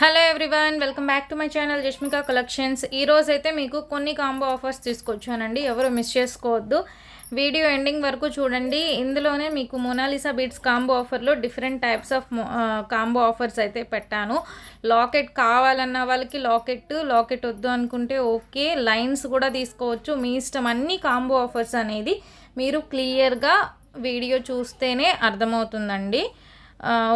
Hello everyone, welcome back to my channel Jasmika collections. ఈ రోజు అయితే మీకు కొన్ని కాంబో ఆఫర్స్ తీసుకొచ్చానండి. ఎవరు మిస్ చేసుకోవద్దు, వీడియో ఎండింగ్ వరకు చూడండి. ఇందులోనే మీకు మోనాలిసా బీడ్స్ కాంబో ఆఫర్లో different types of combo offers అయితే పెట్టాను. లాకెట్ కావాలన్న వాళ్ళకి లాకెట్ వద్దు అనుకుంటే ఓకే, లైన్స్ కూడా తీసుకోవచ్చు, మీ ఇష్టం. అన్ని కాంబో ఆఫర్స్ అనేది మీరు క్లియర్గా వీడియో చూస్తేనే అర్థమవుతుందండి.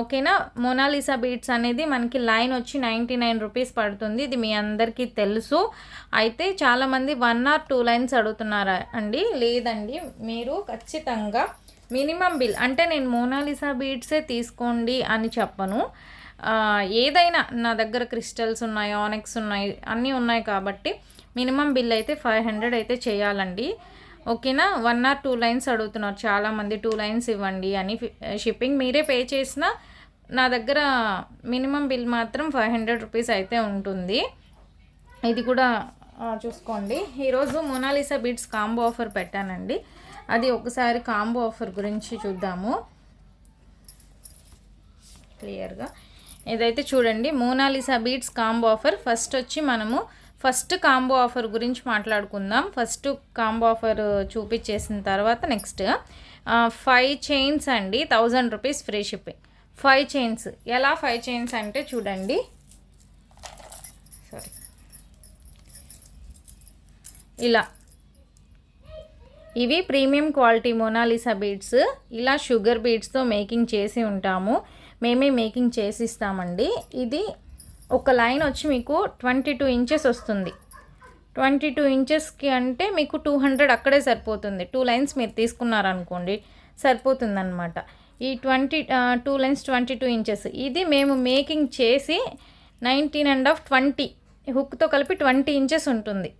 ఓకేనా. మోనాలిసా బీడ్స్ అనేది మనకి లైన్ వచ్చి 99 రూపీస్ పడుతుంది. ఇది మీ అందరికీ తెలుసు. అయితే చాలామంది 1 or 2 లైన్స్ అడుగుతున్నారా అండి. లేదండి, మీరు ఖచ్చితంగా మినిమం బిల్ అంటే నేను మోనాలిసా బీడ్సే తీసుకోండి అని చెప్పను. ఏదైనా నా దగ్గర క్రిస్టల్స్ ఉన్నాయి, ఆనెక్స్ ఉన్నాయి, అన్నీ ఉన్నాయి కాబట్టి మినిమం బిల్ అయితే 500 అయితే చేయాలండి. ఓకేనా. 1 or 2 లైన్స్ అడుగుతున్నారు చాలామంది, 2 లైన్స్ ఇవ్వండి అని. షిప్పింగ్ మీరే పే చేసినా నా దగ్గర మినిమం బిల్ మాత్రం 500 రూపీస్ అయితే ఉంటుంది. ఇది కూడా చూసుకోండి. ఈరోజు మోనాలిసా బీడ్స్ కాంబో ఆఫర్ పెట్టానండి. అది ఒకసారి కాంబో ఆఫర్ గురించి చూద్దాము క్లియర్గా. ఇదైతే చూడండి, Monalisa beads combo offer. First combo offer గురించి మాట్లాడుకుందాం. ఫస్ట్ కాంబో ఆఫర్ చూపించేసిన తర్వాత నెక్స్ట్ 5 చైన్స్ అండి, 1000 రూపీస్ ఫ్రీ షిప్పింగ్. 5 చైన్స్. ఎలా 5 చైన్స్ అంటే చూడండి, ఇలా ఇవి ప్రీమియం క్వాలిటీ మోనాలిసా బీడ్స్. ఇలా షుగర్ బీడ్స్తో మేకింగ్ చేసి ఉంటాము, మేమే మేకింగ్ చేసి ఇస్తామండి. ఇది ఒక లైన్ వచ్చి మీకు 22 ఇంచెస్ వస్తుంది. 22 ఇంచెస్కి అంటే మీకు 200 అక్కడే సరిపోతుంది. 2 లైన్స్ మీరు తీసుకున్నారనుకోండి సరిపోతుంది అనమాట. ఈ 2 లైన్స్ 22 ఇంచెస్. ఇది మేము మేకింగ్ చేసి 19.5 20 హుక్తో కలిపి 20 ఇంచెస్ ఉంటుంది.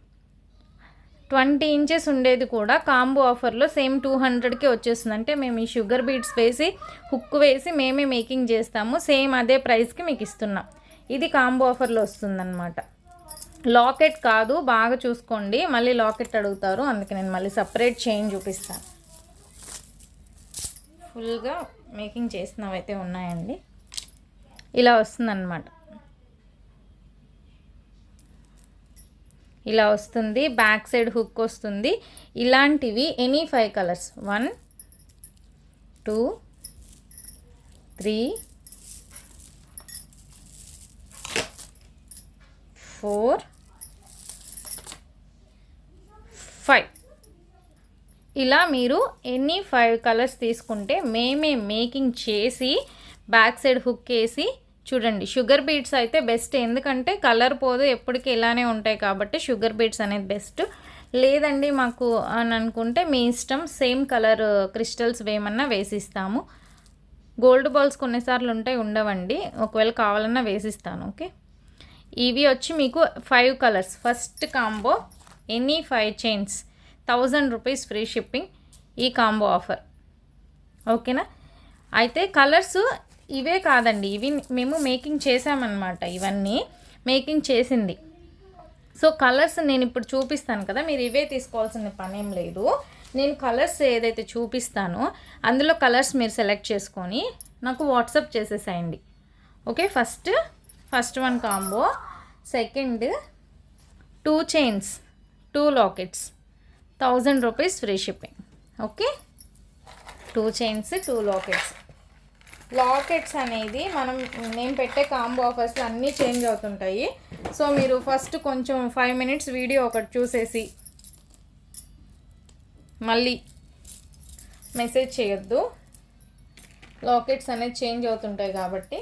20 ఇంచెస్ ఉండేది కూడా కాంబో ఆఫర్లో సేమ్ 200కి వచ్చేస్తుంది. అంటే మేము ఈ షుగర్ బీడ్స్ వేసి హుక్ వేసి మేమే మేకింగ్ చేస్తాము, సేమ్ అదే ప్రైస్కి మీకు ఇస్తున్నాం. ఇది కాంబో ఆఫర్లో వస్తుందన్నమాట. లాకెట్ కాదు, బాగా చూసుకోండి, మళ్ళీ లాకెట్ అడుగుతారు, అందుకే నేను మళ్ళీ సపరేట్ చైన్ చూపిస్తాను. ఫుల్గా మేకింగ్ చేసినవైతే ఉన్నాయండి. ఇలా వస్తుందన్నమాట, ఇలా వస్తుంది. బ్యాక్ సైడ్ హుక్ వస్తుంది. ఇలాంటివి ఎనీ 5 కలర్స్ 1 2 3 4 5 ఇలా మీరు ఎన్ని 5 కలర్స్ తీసుకుంటే మేమే మేకింగ్ చేసి బ్యాక్ సైడ్ హుక్ వేసి చూడండి. షుగర్ బీడ్స్ అయితే బెస్ట్, ఎందుకంటే కలర్ పోదు, ఎప్పటికీ ఇలానే ఉంటాయి కాబట్టి షుగర్ బీడ్స్ అనేది బెస్ట్. లేదండి మాకు అని అనుకుంటే మీ ఇష్టం, సేమ్ కలర్ క్రిస్టల్స్ వేయమన్నా వేసిస్తాము. గోల్డ్ బాల్స్ కొన్నిసార్లు ఉంటాయి, ఉండవండి, ఒకవేళ కావాలన్నా వేసిస్తాను. ఓకే. ఇవి వచ్చి మీకు 5 colours. First combo any 5 chains 1000 rupees free shipping, ఈ కాంబో ఆఫర్. ఓకేనా. అయితే కలర్స్ ఇవే కాదండి, ఇవి మేము మేకింగ్ చేసామన్నమాట, ఇవన్నీ మేకింగ్ చేసింది. సో కలర్స్ నేను ఇప్పుడు చూపిస్తాను కదా, మీరు ఇవే తీసుకోవాల్సిన పనేం లేదు. నేను కలర్స్ ఏదైతే చూపిస్తానో అందులో కలర్స్ మీరు సెలెక్ట్ చేసుకొని నాకు వాట్సాప్ చేసేసేయండి. Okay. First one combo. Second 2 chains 2 lockets 1000 rupees free shipping. Okay. 2 chains 2 lockets అనేది నేను పెట్టే కాంబో ఆఫర్స్లో అన్నీ చేంజ్ అవుతుంటాయి. సో మీరు ఫస్ట్ కొంచెం 5 minutes వీడియో ఒకటి చూసేసి మళ్ళీ మెసేజ్ చేయొద్దు, లాకెట్స్ అనేది చేంజ్ అవుతుంటాయి కాబట్టి.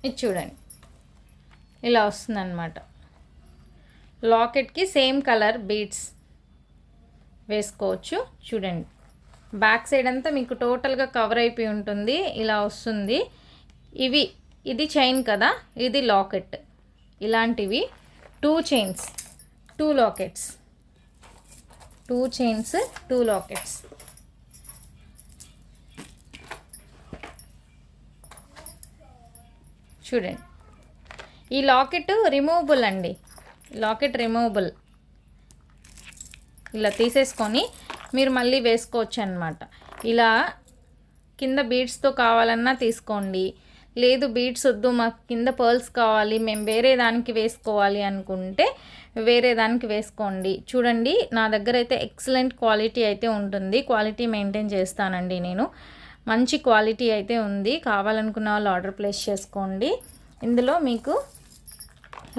ఇది చూడండి, ఇలా వస్తుందన్నమాట. లాకెట్కి సేమ్ కలర్ బీడ్స్ వేసుకోవచ్చు. చూడండి, బ్యాక్ సైడ్ అంతా మీకు టోటల్గా కవర్ అయిపోయి ఉంటుంది, ఇలా వస్తుంది. ఇది చైన్ కదా, ఇది లాకెట్. ఇలాంటివి 2 చైన్స్ 2 లాకెట్స్, 2 చైన్స్ 2 లాకెట్స్. చూడండి, ఈ లాకెట్ రిమూవబుల్ అండి, లాకెట్ రిమూవబుల్. ఇలా తీసేసుకొని మీరు మళ్ళీ వేసుకోవచ్చు అన్నమాట. ఇలా కింద బీడ్స్తో కావాలన్నా తీసుకోండి, లేదు బీడ్స్ వద్దు మాకు కింద పర్ల్స్ కావాలి, మేము వేరే దానికి వేసుకోవాలి అనుకుంటే వేరే దానికి వేసుకోండి. చూడండి నా దగ్గర అయితే ఎక్సలెంట్ క్వాలిటీ అయితే ఉంటుంది. క్వాలిటీ మెయింటైన్ చేస్తానండి నేను. మంచి క్వాలిటీ అయితే ఉంది. కావాలనుకున్న వాళ్ళు ఆర్డర్ ప్లేస్ చేసుకోండి. ఇందులో మీకు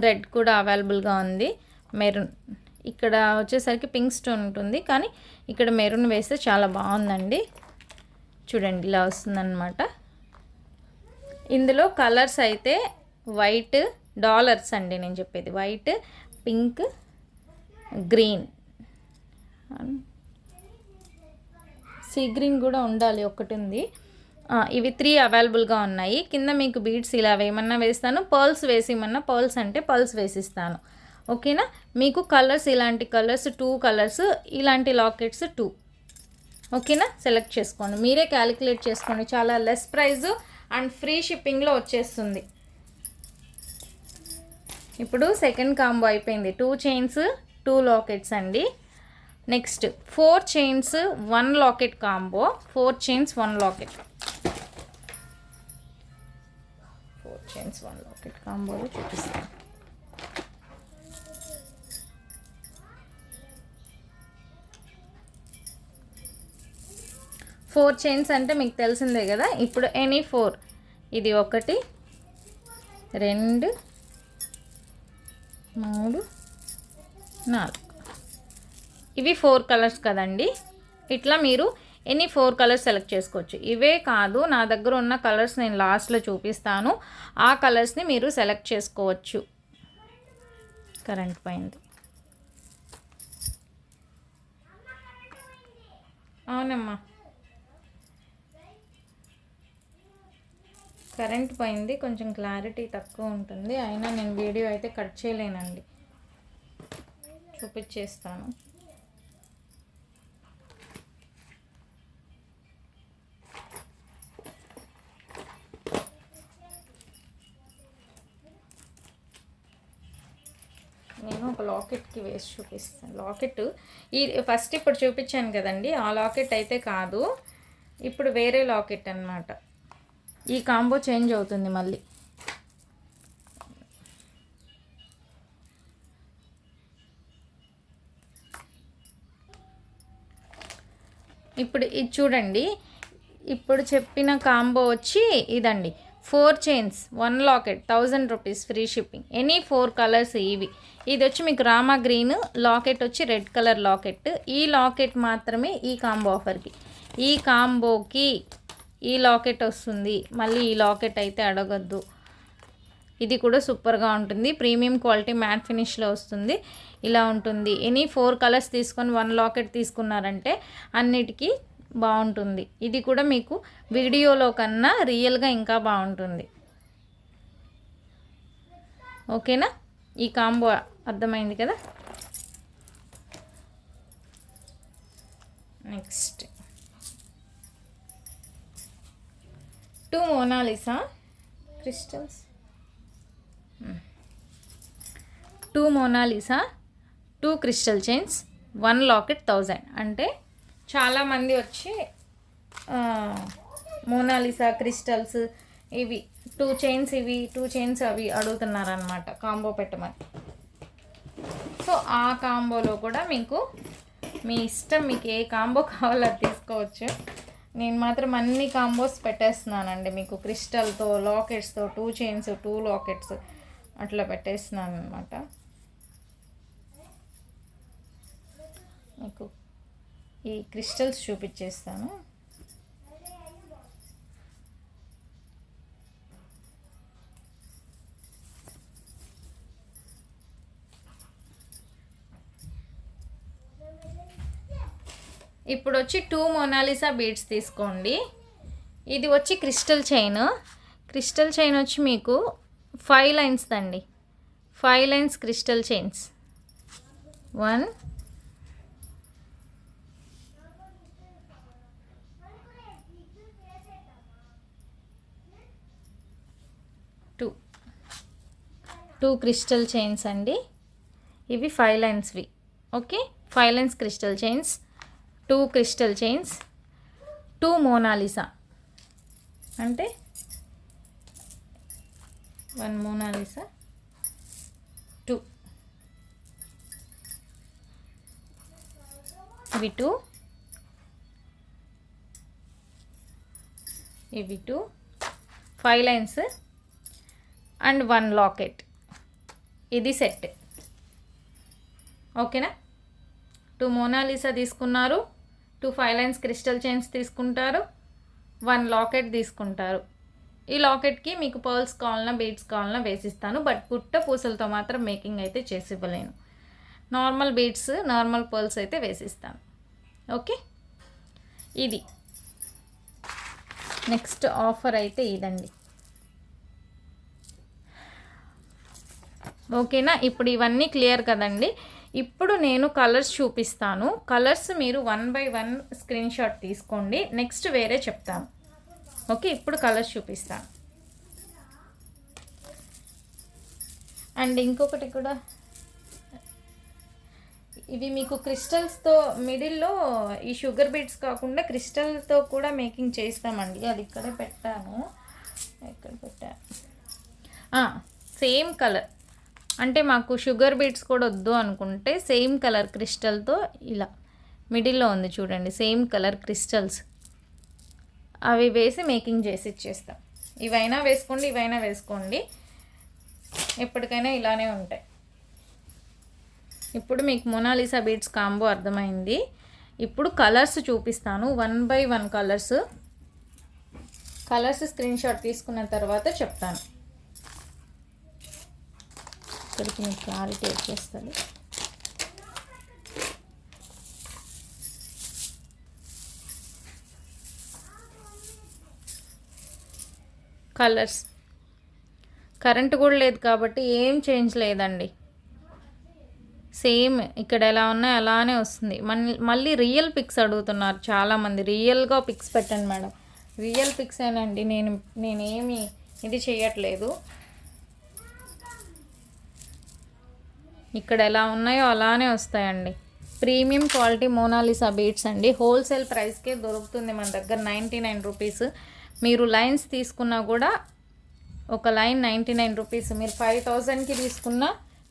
రెడ్ కూడా అవైలబుల్గా ఉంది, మెరూన్. ఇక్కడ వచ్చేసరికి పింక్ స్టోన్ ఉంటుంది, కానీ ఇక్కడ మెరూన్ వేస్తే చాలా బాగుందండి. చూడండి ఇలా వస్తుందన్నమాట. ఇందులో కలర్స్ అయితే వైట్ డాలర్స్ అండి నేను చెప్పేది, white, pink, green, sea green కూడా ఉండాలి, ఒకటి ఉంది. ఇవి 3 అవైలబుల్గా ఉన్నాయి. కింద మీకు బీడ్స్ ఇలా వేయమన్నా వేస్తాను, పర్ల్స్ వేసిమన్నా పర్ల్స్ అంటే పర్ల్స్ వేసిస్తాను. ఓకేనా. మీకు కలర్స్ ఇలాంటి కలర్స్ 2 కలర్స్, ఇలాంటి లాకెట్స్ 2. ఓకేనా. సెలెక్ట్ చేసుకోండి, మీరే క్యాలిక్యులేట్ చేసుకోండి. చాలా లెస్ ప్రైస్ అండ్ ఫ్రీ షిప్పింగ్లో వచ్చేస్తుంది. ఇప్పుడు సెకండ్ కాంబో అయిపోయింది. 2 చైన్స్ 2 లాకెట్స్ అండి. Next 4 chains 1 locket combo. 4 chains 1 locket, 4 chains 1 locket కాంబోలో చూపిస్తాను. ఫోర్ చైన్స్ అంటే మీకు తెలిసిందే కదా. ఇప్పుడు ఎనీ 4, ఇది 1 2 3 4, ఇవి 4 కలర్స్ కదండి. ఇట్లా మీరు ఎనీ 4 కలర్స్ సెలెక్ట్ చేసుకోవచ్చు. ఇవే కాదు, నా దగ్గర ఉన్న కలర్స్ నేను లాస్ట్లో చూపిస్తాను. ఆ కలర్స్ని మీరు సెలెక్ట్ చేసుకోవచ్చు. కరెంట్ పోయింది. అవునమ్మా, కరెంట్ పోయింది, కొంచెం క్లారిటీ తక్కువ ఉంటుంది. అయినా నేను వీడియో అయితే కట్ చేయలేనండి, చూపించేస్తాను. నేను ఒక లాకెట్కి వేసి చూపిస్తాను. లాకెట్ ఈ ఫస్ట్ ఇప్పుడు చూపించాను కదండి, ఆ లాకెట్ అయితే కాదు, ఇప్పుడు వేరే లాకెట్ అన్నమాట. ఈ కాంబో చేంజ్ అవుతుంది మళ్ళీ. ఇప్పుడు ఇది చూడండి, ఇప్పుడు చెప్పిన కాంబో వచ్చి ఇదండి. 4 chains 1 locket 1000 rupees free shipping. Any 4 colours ఇవి. ఇది వచ్చి మీకు రామా గ్రీన్, లాకెట్ వచ్చి రెడ్ కలర్ లాకెట్. ఈ లాకెట్ మాత్రమే ఈ కాంబో ఆఫర్కి. ఈ కాంబోకి ఈ లాకెట్ వస్తుంది, మళ్ళీ ఈ లాకెట్ అయితే అడగద్దు. ఇది కూడా సూపర్గా ఉంటుంది, ప్రీమియం క్వాలిటీ మ్యాట్ ఫినిష్లో వస్తుంది. ఇలా ఉంటుంది. ఎనీ 4 కలర్స్ తీసుకొని 1 లాకెట్ తీసుకున్నారంటే అన్నిటికీ బాగుంటుంది. ఇది కూడా మీకు వీడియోలో కన్నా రియల్గా ఇంకా బాగుంటుంది. ఓకేనా. ఈ కాంబో అర్థమైంది కదా. Next 2 Monalisa crystals, 2 Monalisa 2 crystal chains 1 locket 1000. అంటే చాలామంది వచ్చి మోనాలిసా క్రిస్టల్స్ ఇవి 2 చైన్స్ ఇవి 2 చైన్స్ అవి అడుగుతున్నారనమాట కాంబో పెట్టమని. సో ఆ కాంబోలో కూడా మీకు మీ ఇష్టం, మీకు ఏ కాంబో కావాలో అది తీసుకోవచ్చు. నేను మాత్రం అన్ని కాంబోస్ పెట్టేస్తున్నానండి మీకు. క్రిస్టల్తో, లాకెట్స్తో, 2 చైన్స్ 2 లాకెట్స్ అట్లా పెట్టేస్తున్నాను అనమాట. మీకు ఈ క్రిస్టల్స్ చూపించేస్తాను. ఇప్పుడు వచ్చి 2 మోనాలిసా బీడ్స్ తీసుకోండి. ఇది వచ్చి క్రిస్టల్ చైన్. క్రిస్టల్ చైన్ వచ్చి మీకు 5 లైన్స్ దండి. 5 lines crystal chains. 1 2 crystal chains అండి. ఇవి 5 లైన్స్వి. Okay, 5 lines crystal chains, 2 crystal chains, 2 Mona Lisa. అంటే 1 మోనాలిసా, 2 ఇవి 2, ఇవి 2, 5 లైన్స్ అండ్ 1 లాకెట్. ఇది సెట్. ఓకేనా? 2 మోనాలిసా తీసుకున్నారు, 2 5 లైన్స్ క్రిస్టల్ చైన్స్ తీసుకుంటారు, 1 లాకెట్ తీసుకుంటారు. ఈ లాకెట్కి మీకు పర్ల్స్ కావాలన్నా బీడ్స్ కావాలన్నా వేసిస్తాను. బట్ పుట్ట పూసలతో మాత్రం మేకింగ్ అయితే చేసి ఇవ్వలేను. నార్మల్ బీడ్స్, నార్మల్ పర్ల్స్ అయితే వేసిస్తాను. ఓకే, ఇది నెక్స్ట్ ఆఫర్ అయితే ఇదండి. ఓకేనా? ఇప్పుడు ఇవన్నీ క్లియర్ కదండి. ఇప్పుడు నేను కలర్స్ చూపిస్తాను. కలర్స్ మీరు 1 by 1 స్క్రీన్ షాట్ తీసుకోండి. నెక్స్ట్ వేరే చెప్తాను. ఓకే, ఇప్పుడు కలర్స్ చూపిస్తాను. అండ్ ఇంకొకటి కూడా, ఇవి మీకు క్రిస్టల్స్తో మిడిల్లో ఈ షుగర్ బీడ్స్ కాకుండా క్రిస్టల్తో కూడా మేకింగ్ చేస్తామండి. అది ఇక్కడే పెట్టాను. ఎక్కడ పెట్టాను? సేమ్ కలర్, అంటే మాకు షుగర్ బీడ్స్ కూడా వద్దు అనుకుంటే సేమ్ కలర్ క్రిస్టల్తో ఇలా మిడిల్లో ఉంది చూడండి, సేమ్ కలర్ క్రిస్టల్స్, అవి వేసి మేకింగ్ చేసి ఇచ్చేస్తాం. ఇవైనా వేసుకోండి, ఇవైనా వేసుకోండి, ఎప్పటికైనా ఇలానే ఉంటాయి. ఇప్పుడు మీకు మోనాలిసా బీడ్స్ కాంబో అర్థమైంది. ఇప్పుడు కలర్స్ చూపిస్తాను. 1 by 1 కలర్స్ స్క్రీన్ షాట్ తీసుకున్న తర్వాత చెప్తాను. ఇక్కడికి మీకు క్లారిటీ వచ్చేస్తుంది. కలర్స్ కరెంట్ కూడా లేదు కాబట్టి ఏం చేంజ్ లేదండి. సేమ్ ఇక్కడ ఎలా ఉన్నాయో అలానే వస్తుంది. మళ్ళీ రియల్ పిక్స్ అడుగుతున్నారు చాలామంది. రియల్గా పిక్స్ పెట్టండి మేడం. రియల్ పిక్స్ ఏనండి, నేనేమి ఇది చేయట్లేదు. ఇక్కడ ఎలా ఉన్నాయో అలానే వస్తాయండి. ప్రీమియం క్వాలిటీ మోనాలిసా బీడ్స్ అండి. హోల్సేల్ ప్రైస్కే దొరుకుతుంది మన దగ్గర, 99 రూపీస్. మీరు లైన్స్ తీసుకున్నా కూడా ఒక లైన్ 99 రూపీస్. మీరు 5000కి తీసుకున్నా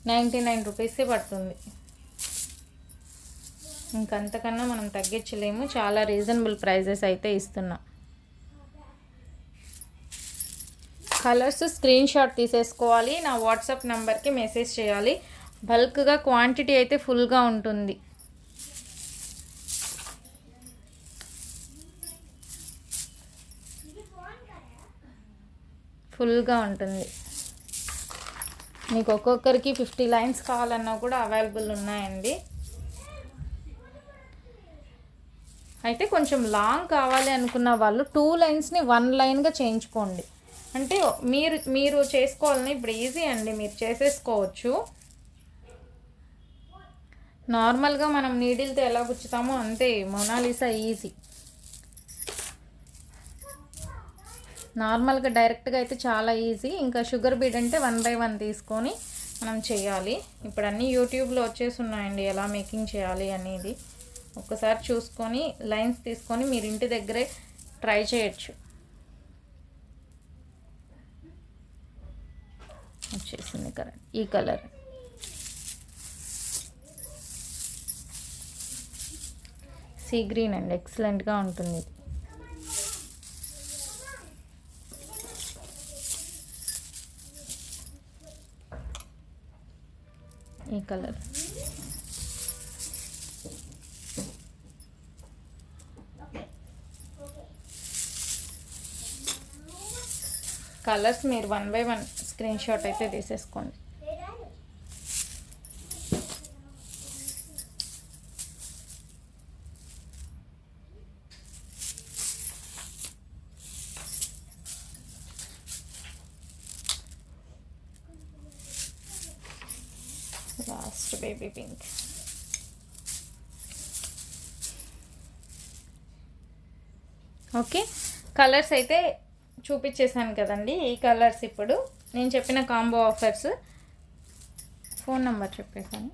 99 రూపీసే పడుతుంది. ఇంకంతకన్నా మనం తగ్గించలేము. చాలా రీజనబుల్ ప్రైజెస్ అయితే ఇస్తున్నా. కలర్స్ స్క్రీన్ షాట్ తీసేసుకోవాలి. నా వాట్సాప్ నెంబర్కి మెసేజ్ చేయాలి. బల్క్గా క్వాంటిటీ అయితే ఫుల్గా ఉంటుంది. ఫుల్గా ఉంటుంది. మీకు ఒక్కొక్కరికి 50 లైన్స్ కావాలన్నా కూడా అవైలబుల్ ఉన్నాయండి. అయితే కొంచెం లాంగ్ కావాలి అనుకున్న వాళ్ళు 2 లైన్స్ని 1 లైన్గా చేయించుకోండి. అంటే మీరు చేసుకోవాలని ఇప్పుడు ఈజీ అండి, మీరు చేసేసుకోవచ్చు. నార్మల్గా మనం నీడిల్తో ఎలా గుచ్చుతామో అంతే. Monalisa easy. నార్మల్గా డైరెక్ట్గా అయితే చాలా ఈజీ. ఇంకా షుగర్ బీడ్ అంటే 1 by 1 తీసుకొని మనం చేయాలి. ఇప్పుడు అన్నీ యూట్యూబ్లో వచ్చేసి ఉన్నాయండి ఎలా మేకింగ్ చేయాలి అనేది. ఒక్కసారి చూసుకొని లైన్స్ తీసుకొని మీరు ఇంటి దగ్గరే ట్రై చేయొచ్చు. వచ్చేసింది కరెక్ట్. ఈ కలర్ సీ గ్రీన్ అండి, ఎక్సలెంట్గా ఉంటుంది ఇది. ఈ కలర్ కలర్స్ మీరు 1 by 1 స్క్రీన్ షాట్ అయితే తీసేసుకోండి. Last baby pink. Okay, colours అయితే చూపించేసాను కదండి. ఈ కలర్స్ ఇప్పుడు నేను చెప్పిన కాంబో ఆఫర్స్. ఫోన్ నెంబర్ చెప్పేసాను.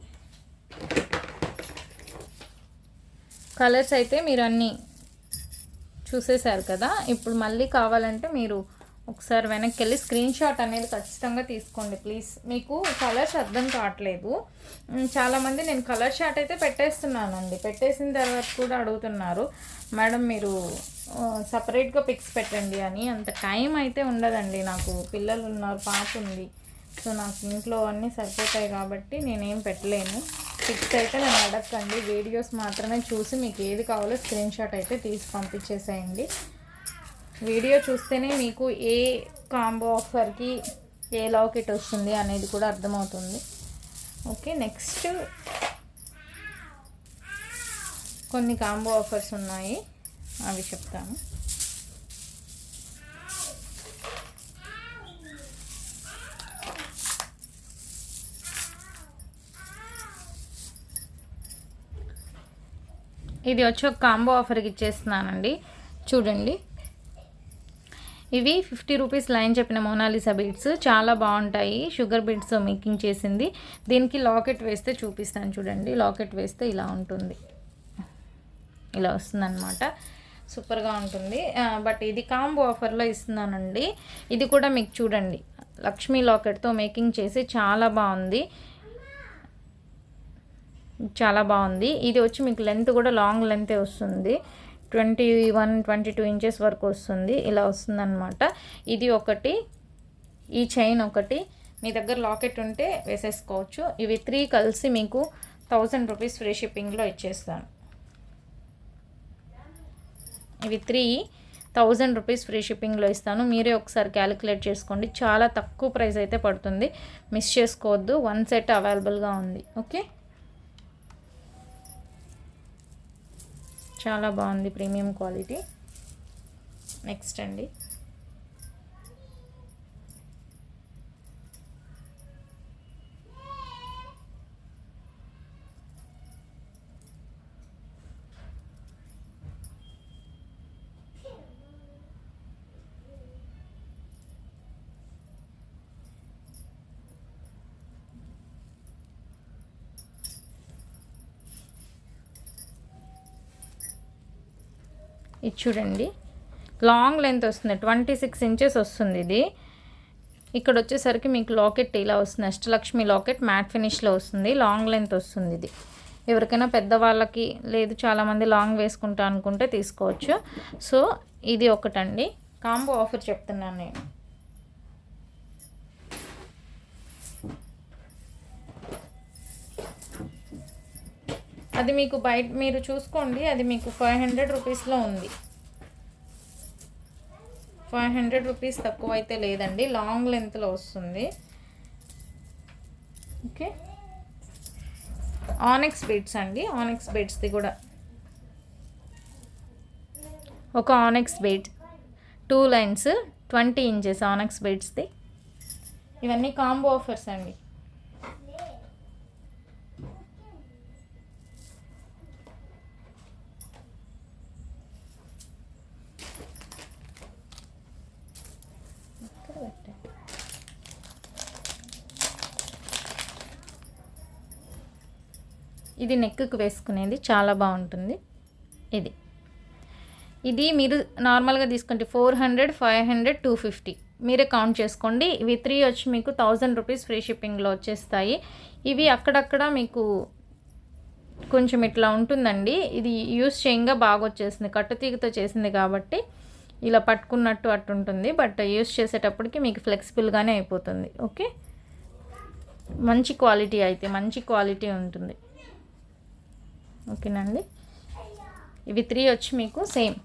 కలర్స్ అయితే మీరు అన్నీ చూసేశారు కదా. ఇప్పుడు మళ్ళీ కావాలంటే మీరు ఒకసారి వెనక్కి వెళ్ళి స్క్రీన్ షాట్ అనేది ఖచ్చితంగా తీసుకోండి ప్లీజ్. మీకు కలర్స్ అర్థం కావట్లేదు. చాలామంది నేను కలర్ షాట్ అయితే పెట్టేస్తున్నానండి, పెట్టేసిన తర్వాత కూడా అడుగుతున్నారు మేడం మీరు సపరేట్గా పిక్స్ పెట్టండి అని. అంత టైం అయితే ఉండదండి, నాకు పిల్లలు ఉన్నారు, పాప ఉంది, సో నాకు ఇంట్లో అన్నీ సరిపోతాయి కాబట్టి నేనేం పెట్టలేను. పిక్స్ అయితే నేను అడగండి, వీడియోస్ మాత్రమే చూసి మీకు ఏది కావాలో స్క్రీన్ షాట్ అయితే తీసి పంపించేసేయండి. వీడియో చూస్తేనే మీకు ఏ కాంబో ఆఫర్కి ఏ లాకెట్ వస్తుంది అనేది కూడా అర్థమవుతుంది. ఓకే, నెక్స్ట్ కొన్ని కాంబో ఆఫర్స్ ఉన్నాయి, అవి చెప్తాను. ఇది వచ్చి ఒక కాంబో ఆఫర్కి ఇచ్చేస్తున్నానండి, చూడండి. ఇవి 50 రూపీస్ లైన్ చెప్పిన మోనాలిసా బీడ్స్ చాలా బాగుంటాయి. షుగర్ బీడ్స్ మేకింగ్ చేసింది. దీనికి లాకెట్ వేస్తే చూపిస్తాను చూడండి. లాకెట్ వేస్తే ఇలా ఉంటుంది, ఇలా వస్తుందన్నమాట. సూపర్గా ఉంటుంది. బట్ ఇది కాంబో ఆఫర్లో ఇస్తున్నానండి. ఇది కూడా మీకు చూడండి లక్ష్మీ లాకెట్తో మేకింగ్ చేసి చాలా బాగుంది, చాలా బాగుంది. ఇది వచ్చి మీకు లెంత్ కూడా లాంగ్ లెంతే వస్తుంది, 21-22 ఇంచెస్ వరకు వస్తుంది. ఇలా వస్తుందన్నమాట. ఇది ఒకటి, ఈ చైన్ ఒకటి, మీ దగ్గర లాకెట్ ఉంటే వేసేసుకోవచ్చు. ఇవి 3 కలిసి మీకు 1000 రూపీస్ ఫ్రీ షిప్పింగ్లో ఇచ్చేస్తాను. ఇవి 3000 రూపీస్ ఫ్రీ షిప్పింగ్లో ఇస్తాను. మీరే ఒకసారి క్యాలిక్యులేట్ చేసుకోండి, చాలా తక్కువ ప్రైస్ అయితే పడుతుంది, మిస్ చేసుకోవద్దు. 1 సెట్ అవైలబుల్గా ఉంది. ఓకే, చాలా బాగుంది, ప్రీమియం క్వాలిటీ. నెక్స్ట్ అండి, ఇది చూడండి లాంగ్ లెంత్ వస్తుంది, 26 ఇంచెస్ వస్తుంది. ఇది ఇక్కడ వచ్చేసరికి మీకు లాకెట్ ఇలా వస్తుంది, అష్టలక్ష్మి లాకెట్ మ్యాట్ ఫినిష్లో వస్తుంది, లాంగ్ లెంత్ వస్తుంది. ఇది ఎవరికైనా పెద్దవాళ్ళకి, లేదు చాలామంది లాంగ్ వేసుకుంటా అనుకుంటే తీసుకోవచ్చు. సో ఇది ఒకటండి, కాంబో ఆఫర్ చెప్తున్నాను నేను. అది మీకు బయట మీరు చూసుకోండి, అది మీకు 500 రూపీస్లో ఉంది. 500 రూపీస్ తక్కువ అయితే లేదండి, లాంగ్ లెంత్లో వస్తుంది. ఓకే, ఆనెక్స్ బీడ్స్ అండి, ఆనెక్స్ బీడ్స్ది కూడా ఒక ఆనెక్స్ బీడ్ 2 లైన్స్ 20 ఇంచెస్ ఆనెక్స్ బీడ్స్ది. ఇవన్నీ కాంబో ఆఫర్స్ అండి. ఇది నెక్కు వేసుకునేది చాలా బాగుంటుంది. ఇది మీరు నార్మల్గా తీసుకుంటే 400, 500, 250 మీరే కౌంట్ చేసుకోండి. ఇవి 3 వచ్చి మీకు 1000 రూపీస్ ఫ్రీ షిప్పింగ్లో వచ్చేస్తాయి. ఇవి అక్కడక్కడ మీకు కొంచెం ఇట్లా ఉంటుందండి, ఇది యూస్ చేయంగా బాగా వచ్చేసింది, కట్టుతీగతో చేసింది కాబట్టి ఇలా పట్టుకున్నట్టు అట్టు ఉంటుంది. బట్ యూస్ చేసేటప్పటికి మీకు ఫ్లెక్సిబుల్గానే అయిపోతుంది. ఓకే, మంచి క్వాలిటీ అయితే మంచి క్వాలిటీ ఉంటుంది. ఓకేనండి, ఇవి 3 వచ్చి మీకు సేమ్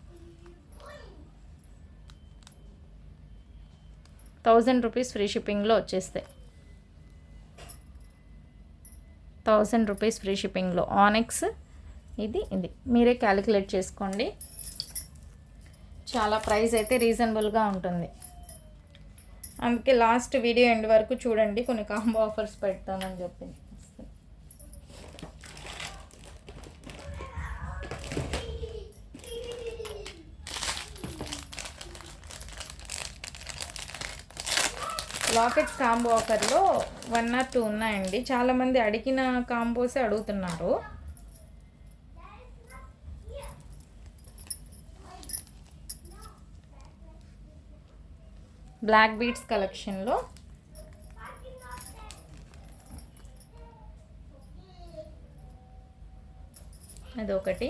1000 రూపీస్ ఫ్రీ షిప్పింగ్లో వచ్చేస్తాయి. 1000 రూపీస్ ఫ్రీ షిప్పింగ్లో ఆనెక్స్ ఇది మీరే క్యాలిక్యులేట్ చేసుకోండి. చాలా ప్రైస్ అయితే రీజనబుల్గా ఉంటుంది, అందుకే లాస్ట్ వీడియో ఎండ్ వరకు చూడండి, కొన్ని కాంబో ఆఫర్స్ పెడతానని చెప్పింది. లాకెట్స్ కాంబో ఆఫర్లో 1 or 2 ఉన్నాయండి. చాలామంది అడిగిన కాంబోసే అడుగుతున్నారు. బ్లాక్ బీడ్స్ కలెక్షన్లో అదొకటి,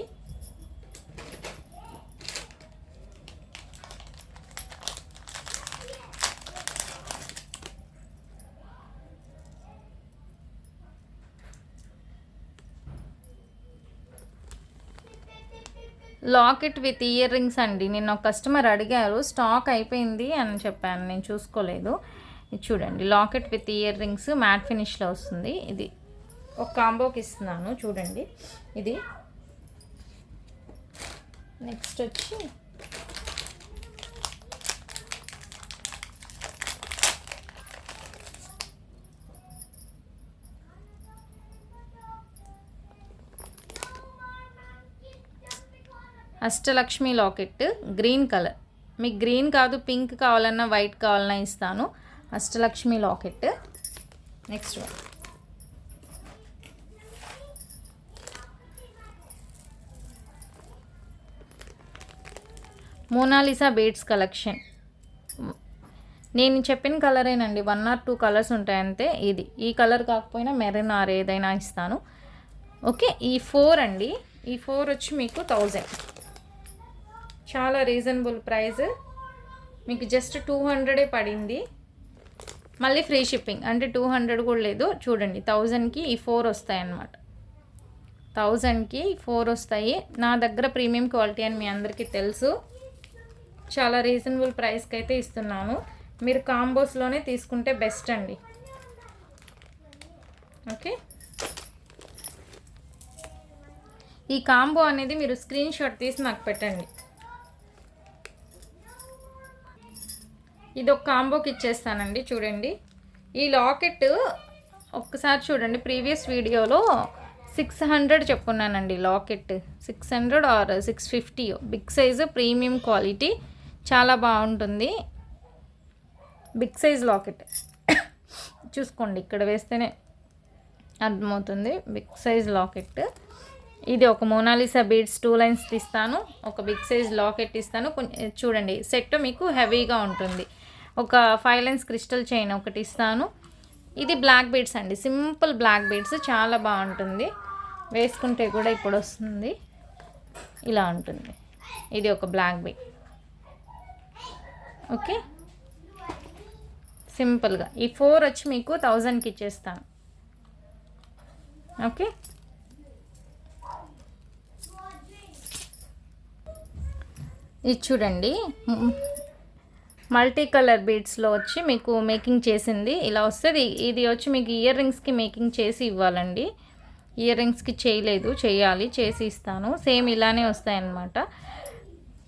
లాకెట్ విత్ ఇయర్ రింగ్స్ అండి. నిన్న ఒక కస్టమర్ అడిగారు, స్టాక్ అయిపోయింది అని చెప్పాను, నేను చూసుకోలేదు. ఇది చూడండి, locket with earrings matte ఫినిష్లో వస్తుంది. ఇది ఒక కాంబోకి ఇస్తున్నాను చూడండి. ఇది నెక్స్ట్ వచ్చి అష్టలక్ష్మి లాకెట్ గ్రీన్ కలర్. మీకు గ్రీన్ కాదు, పింక్ కావాలన్నా వైట్ కావాలన్నా ఇస్తాను. Ashtalakshmi locket. Next one Mona Lisa beads collection. నేను చెప్పిన కలరేనండి, 1 or 2 కలర్స్ ఉంటాయి అంతే. ఇది ఈ కలర్ కాకపోయినా మెరూన్ ఆర్ ఏదైనా ఇస్తాను. ఓకే, ఈ 4 అండి. ఈ 4 వచ్చి మీకు 1000. చాలా రీజనబుల్ ప్రైస్, మీకు జస్ట్ 200 పడింది. మళ్ళీ ఫ్రీ షిప్పింగ్, అంటే 200 కూడా లేదు. చూడండి, 1000కి ఈ 4 వస్తాయి అన్నమాట. 1000కి 4 వస్తాయి. నా దగ్గర ప్రీమియం క్వాలిటీ అని మీ అందరికీ తెలుసు. చాలా రీజనబుల్ ప్రైస్కి అయితే ఇస్తున్నాను. మీరు కాంబోస్లోనే తీసుకుంటే బెస్ట్ అండి. ఓకే, ఈ కాంబో అనేది మీరు స్క్రీన్ షాట్ తీసి నాకు పెట్టండి. ఇది ఒక కాంబోకి ఇచ్చేస్తానండి. చూడండి, ఈ లాకెట్ ఒక్కసారి చూడండి. ప్రీవియస్ వీడియోలో 600 చెప్పుకున్నానండి. Locket 600 or 650. Big size premium quality, చాలా బాగుంటుంది. బిగ్ సైజ్ లాకెట్ చూసుకోండి, ఇక్కడ వేస్తేనే అర్థమవుతుంది. Big size locket. ఇది ఒక మోనాలిసా బీడ్స్ 2 లైన్స్ తీస్తాను, ఒక బిగ్ సైజ్ లాకెట్ ఇస్తాను. చూడండి, సెట్ మీకు హెవీగా ఉంటుంది. ఒక 5 లైన్స్ క్రిస్టల్ చైన్ ఒకటి ఇస్తాను. ఇది బ్లాక్ బీడ్స్ అండి, సింపుల్ బ్లాక్ బీడ్స్, చాలా బాగుంటుంది. వేసుకుంటే కూడా ఇప్పుడు వస్తుంది, ఇలా ఉంటుంది. ఇది ఒక బ్లాక్ బీడ్. ఓకే, సింపుల్గా ఈ 4 వచ్చి మీకు 1000కి ఇచ్చేస్తాను. ఓకే, ఇది చూడండి, మల్టీ కలర్ బీడ్స్లో వచ్చి మీకు మేకింగ్ చేసింది ఇలా వస్తుంది. ఇది వచ్చి మీకు ఇయర్ రింగ్స్కి మేకింగ్ చేసి ఇవ్వాలండి. ఇయర్ రింగ్స్కి చేయలేదు, చేయాలి, చేసి ఇస్తాను. సేమ్ ఇలానే వస్తాయన్నమాట.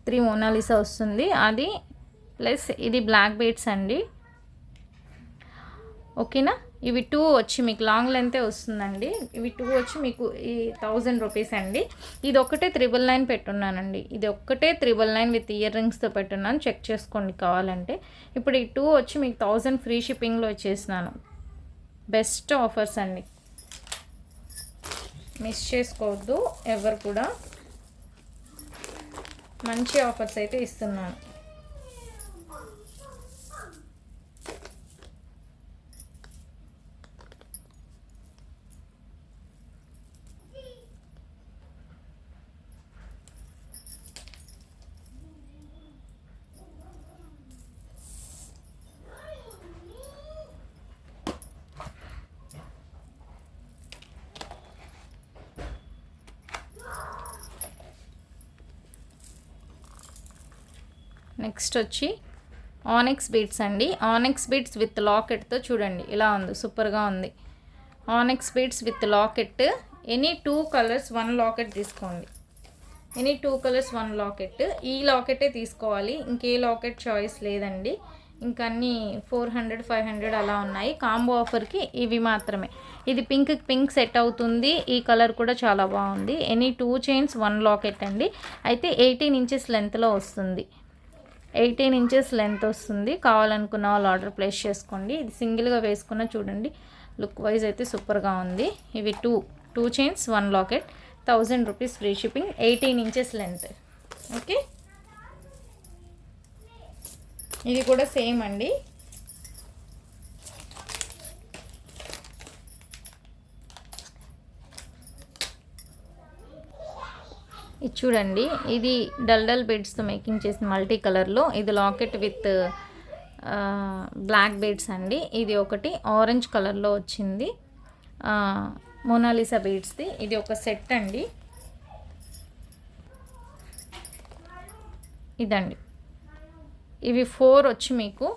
3 మోనాలిసా వస్తుంది అది. ప్లస్ ఇది బ్లాక్ బీడ్స్ అండి. ఓకేనా, ఇవి 2 వచ్చి మీకు లాంగ్ లెంతే వస్తుందండి. ఇవి 2 వచ్చి మీకు ఈ 1000 రూపీస్ అండి. ఇది ఒక్కటే 999 పెట్టున్నానండి. ఇది ఒక్కటే 999 విత్ ఇయర్ రింగ్స్తో పెట్టున్నాను, చెక్ చేసుకోండి కావాలంటే. ఇప్పుడు ఈ 2 వచ్చి మీకు 1000 ఫ్రీ షిప్పింగ్లో ఇచ్చేసినాను. బెస్ట్ ఆఫర్స్ అండి, మిస్ చేసుకోవద్దు ఎవరు కూడా. మంచి ఆఫర్స్ అయితే ఇస్తున్నాను. నెక్స్ట్ వచ్చి ఆనెక్స్ బీడ్స్ అండి. ఆనెక్స్ బీడ్స్ విత్ లాకెట్తో చూడండి, ఇలా ఉంది, సూపర్గా ఉంది. Onyx beads with locket. Any 2 colours 1 locket తీసుకోండి. Any 2 colours 1 locket. ఈ లాకెటే తీసుకోవాలి, ఇంకే లాకెట్ చాయిస్ లేదండి. ఇంకా అన్నీ 400 500 అలా ఉన్నాయి. కాంబో ఆఫర్కి ఇవి మాత్రమే. ఇది పింక్ సెట్ అవుతుంది. ఈ కలర్ కూడా చాలా బాగుంది. ఎనీ 2 చైన్స్ 1 లాకెట్ అండి. అయితే 18 ఇంచెస్ లెంత్లో వస్తుంది. 18 ఇంచెస్ లెంత్ వస్తుంది. కావాలనుకున్న వాళ్ళు ఆర్డర్ ప్లేస్ చేసుకోండి. ఇది సింగిల్గా వేసుకున్న చూడండి, లుక్ వైజ్ అయితే సూపర్గా ఉంది. ఇవి 2 chains 1 locket, 1000 rupees free shipping, 18 inches length. Okay, ఇది కూడా సేమ్ అండి. ఇది చూడండి, ఇది డల్ బీడ్స్తో మేకింగ్ చేసిన మల్టీ కలర్లో. ఇది లాకెట్ విత్ బ్లాక్ బీడ్స్ అండి. ఇది ఒకటి ఆరెంజ్ కలర్లో వచ్చింది మోనాలిసా బీడ్స్ది. ఇది ఒక సెట్ అండి. ఇదండి, ఇవి 4 వచ్చి మీకు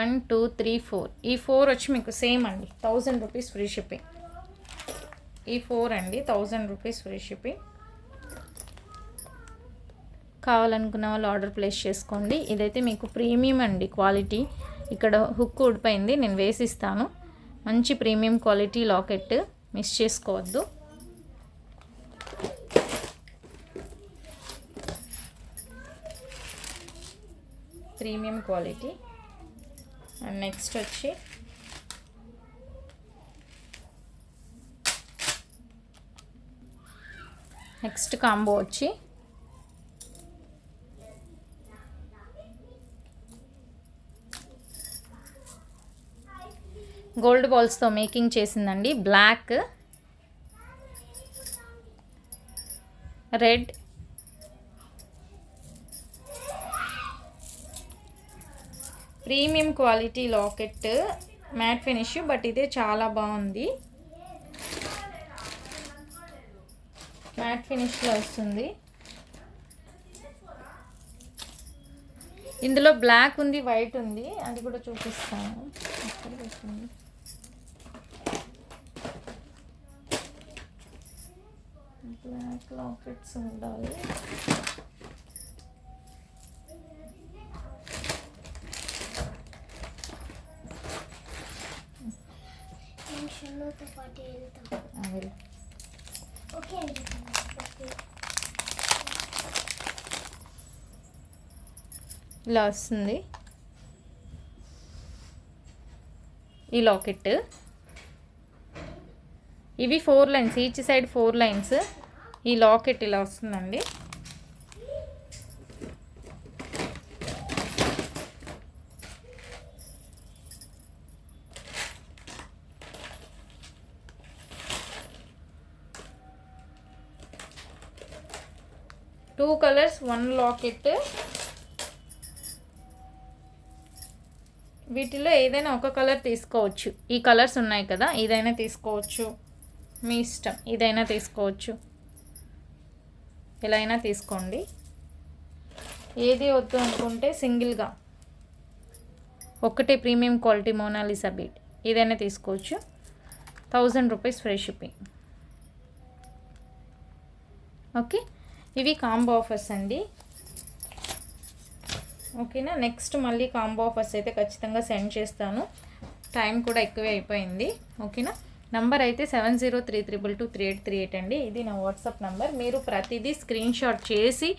1 2 3 4, ఈ 4 వచ్చి మీకు సేమ్ అండి 1000 రూపీస్ ఫ్రీ షిప్పింగ్. ఈ 4 అండి 1000 రూపీస్ ఫ్రీ షిప్పింగ్. కావాలనుకున్న వాళ్ళు ఆర్డర్ ప్లేస్ చేసుకోండి. ఇదైతే మీకు ప్రీమియం అండి క్వాలిటీ. ఇక్కడ హుక్ ఊడిపోయింది, నేను వేసిస్తాను. మంచి ప్రీమియం క్వాలిటీ లాకెట్, మిస్ చేసుకోవద్దు. Premium quality. అండ్ నెక్స్ట్ వచ్చి నెక్స్ట్ కాంబో వచ్చి గోల్డ్ బాల్స్తో మేకింగ్ చేసిందండి. Black, red, premium quality locket, matte finish, but ఇదే చాలా బాగుంది. మ్యాట్ ఫినిష్లో వస్తుంది. ఇందులో బ్లాక్ ఉంది, వైట్ ఉంది, అది కూడా చూపిస్తాను. బ్లాక్ లాకెట్స్ ఉండాలి. ఇలా వస్తుంది ఈ లాకెట్. ఇవి 4 లైన్స్, ఈచ్ సైడ్ 4 లైన్స్. ఈ లాకెట్ ఇలా వస్తుందండి. Two colours, 1 locket. వీటిలో ఏదైనా ఒక కలర్ తీసుకోవచ్చు. ఈ కలర్స్ ఉన్నాయి కదా, ఏదైనా తీసుకోవచ్చు, మీ ఇష్టం. ఏదైనా తీసుకోవచ్చు, ఎలా అయినా తీసుకోండి. ఏది వద్దు అనుకుంటే సింగిల్గా ఒకటే ప్రీమియం క్వాలిటీ మోనాలిసా బీడ్ ఏదైనా తీసుకోవచ్చు. 1000 రూపీస్ ఫ్రీ షిప్పింగ్. ఓకే, ఇవి కాంబో ఆఫర్స్ అండి. ఓకేనా, నెక్స్ట్ మళ్ళీ కాంబో ఆఫర్స్ అయితే ఖచ్చితంగా సెండ్ చేస్తాను. టైం కూడా ఎక్కువే అయిపోయింది. ఓకేనా, నంబర్ అయితే 7033223838 అండి. ఇది నా వాట్సాప్ నంబర్. మీరు ప్రతిదీ స్క్రీన్ షాట్ చేసి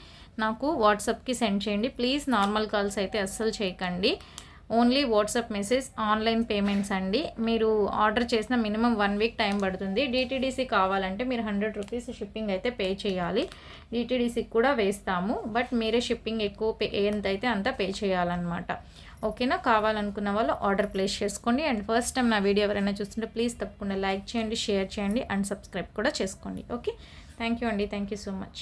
నాకు వాట్సాప్కి సెండ్ చేయండి ప్లీజ్. నార్మల్ కాల్స్ అయితే అస్సలు చేయకండి. Only WhatsApp message, online payments అండి. మీరు ఆర్డర్ చేసిన మినిమం 1 వీక్ టైం పడుతుంది. డిటీడీసీ కావాలంటే మీరు 100 రూపీస్ షిప్పింగ్ అయితే పే చేయాలి. డిటీడీసీకి కూడా వేస్తాము, బట్ మీరే షిప్పింగ్ ఎక్కువ ఎంతైతే అంత పే చేయాలన్నమాట. ఓకేనా, కావాలనుకున్న వాళ్ళు ఆర్డర్ ప్లేస్ చేసుకోండి. అండ్ ఫస్ట్ టైం నా వీడియో ఎవరైనా చూస్తుంటే ప్లీజ్ తప్పకుండా లైక్ చేయండి, షేర్ చేయండి అండ్ సబ్స్క్రైబ్ కూడా చేసుకోండి. ఓకే, థ్యాంక్ యూ అండి. Thank you so much.